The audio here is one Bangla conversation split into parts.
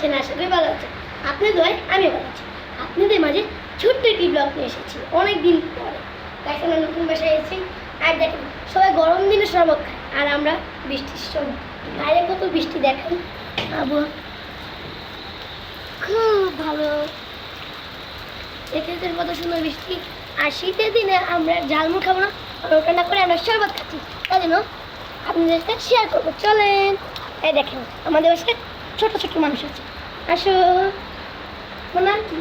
আছেন? আশা করি ভালো আছেন। আপনাদের দোয়ায় আমি ভালো আছি। আপনাদের মাঝে ছোট্ট একটি ব্লগ নিয়ে এসেছি অনেক দিন পরে। গাইস, আমরা নতুন বাসায় এসেছি। আর দেখেন, সবাই গরম দিনে শরবত খায় আর আমরা বৃষ্টির সময়। বাইরে কত বৃষ্টি দেখেন, আবহাওয়া খুব ভালো, দেখেছেন কত সুন্দর বৃষ্টি। আর শীতের দিনে আমরা ঝালমুড় খাবো না, ওটা না করে আমরা শরবত খাচ্ছি। তাই জন্য আপনাদের সাথে শেয়ার করবো, চলেন। এই দেখেন আমাদের বাসায় ছোট ছোট মানুষ আছে। আসো। ওর নাম কি?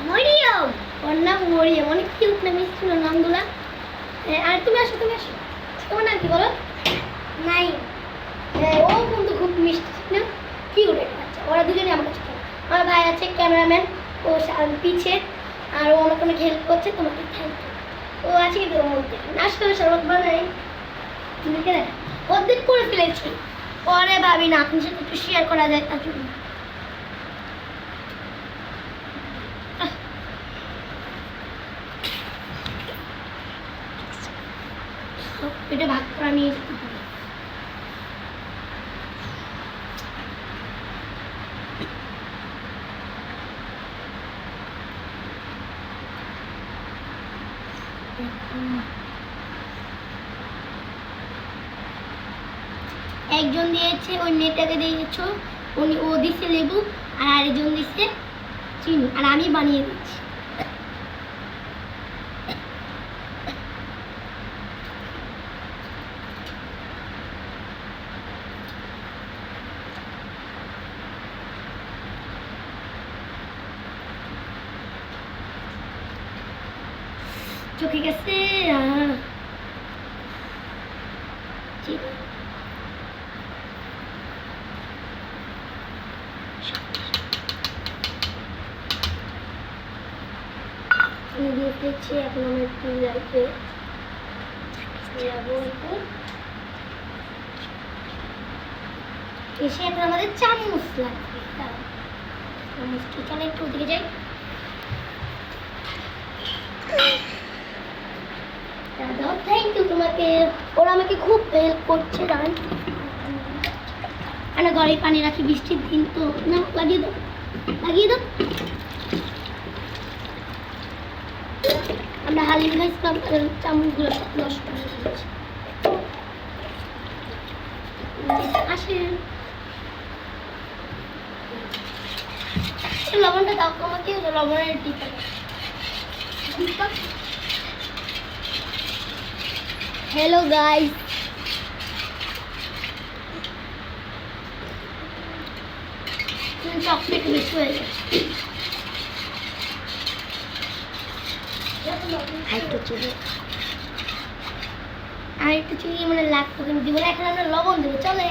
মরিয়ম। ওর নাম মরিয়ম, অনেক কিউট নাম, মিষ্টি নামগুলা। আর তুমি আসো, তুমি আসো। তোমার নাম কি বলো? নাই। হ্যাঁ, ও কিন্তু খুব মিষ্টি না, কিউট একটা বাচ্চা। ওরা দুজনে আমার কাছে। আমার ভাই আছে ক্যামেরাম্যান, ও পিছে, আর ও আমাকে অনেক হেল্প করছে। তোমাকে থ্যাংক ইউ। ও আছে কিন্তু ওর মধ্যে আসলে শরবত বানাই অর্ধেক করে ফেলেছি। পরে ভাবি না আপনার সাথে একটু শেয়ার করা যায়, তার জন্য। এটা ভাগ করে নিয়ে একজন দিয়েছে ওই মেয়েটাকে দিয়েছ, উনি ও দিচ্ছে লেবু, আর আরেকজন দিচ্ছে চিনি, আর আমি বানিয়ে দিচ্ছি। চোখে গেছে দিয়ে দিয়েছি। এখন আমি একটু লাগবে এসে এখন আমাদের চামচ লাগবে। চামচটি চলে একটু ওদিকে যাই। থ্যাংক ইউ তোমাকে, ওরা আমাকে খুব হেল্প করছে। জানেন, আমরা ঘরে পানি রাখি, বৃষ্টির দিন তো। না, লাগিয়ে দাও, লাগিয়ে দাও। আমরা হালিম খাইছিলাম, চামচগুলো সব নষ্ট হয়ে গেছে। আসেন, লবণটা দাও আমাকে, লবণের টিপা। হ্যালো গাইস, চকলেট মিক্স হয়ে গেছে। আর একটু চিনি মানে লাগতো, কিন্তু দিব না। এখন আমরা লবণ দেবো, চলে।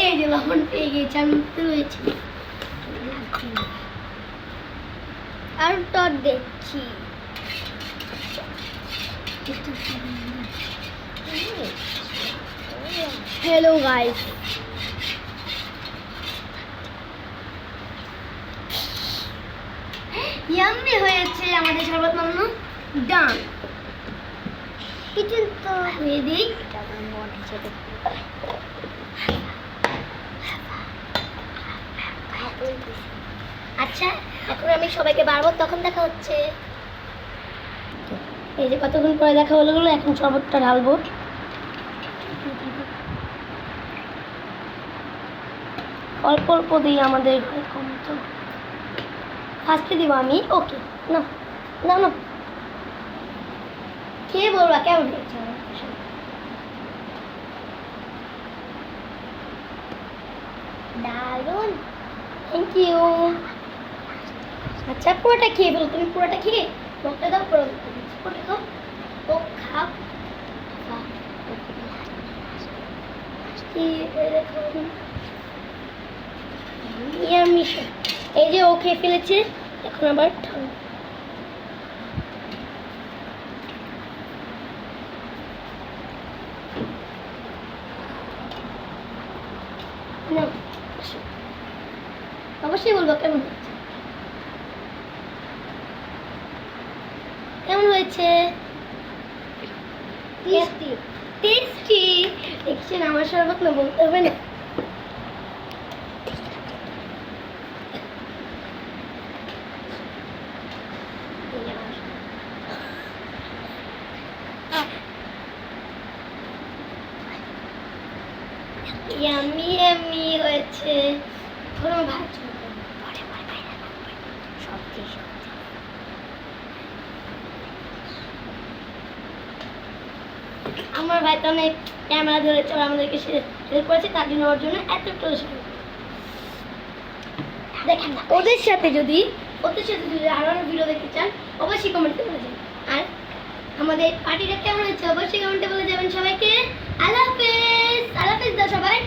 এই যে লবণ পেয়ে গেছি, আমি উঠতে রয়েছি। আর টক দেখছি। হ্যালো গাইস, ইয়াম্মি হয়েছে আমাদের শরবত বানানো। ডান। কিচেন তো হয়ে দিই। আচ্ছা, এখন আমি সবাইকে বাড়বো, তখন দেখা হচ্ছে। এই যে কতক্ষণ পরে দেখা হলো, এখন শরবতটা ঢালবো। অল্প অল্প দিই, আমাদের ঘরে কম তো। ফার্স্টে দিব আমি। ওকে, না না না, খেয়ে বলবা কেমন হয়েছে। দারুন, থ্যাংক ইউ। আচ্ছা, পুরোটা খেয়ে ফেলো তুমি, পুরোটা খেয়ে মুখটা দাও, পুরোটা খাও। ও খাও। এই যে ও খেয়ে ফেলেছে, এখন আবার ঠান্ডা। অবশ্যই বলবো কেমন হয়েছে। কেমন হয়েছে? টেস্টি। টেস্টি দেখছেন, আমার শরবত না বলতে হবে না। ইয়ামি ইয়ামি হয়েছে। ধরো ভাত সবজি আমার ভাই তো অনেক ক্যামেরা ধরেছে আর আমাদেরকে হেল্প করেছে, তার জন্য ওর জন্য এত দেখেন না। ওদের সাথে যদি আরো ভিডিও দেখতে চান অবশ্যই কমেন্টে বলে যাবেন। আর আমাদের পার্টিটা কেমন হয়েছে অবশ্যই কমেন্টে বলে যাবেন। সবাইকে আল্লাহ হাফেজ। আল্লাহ হাফেজ দাও সবাই।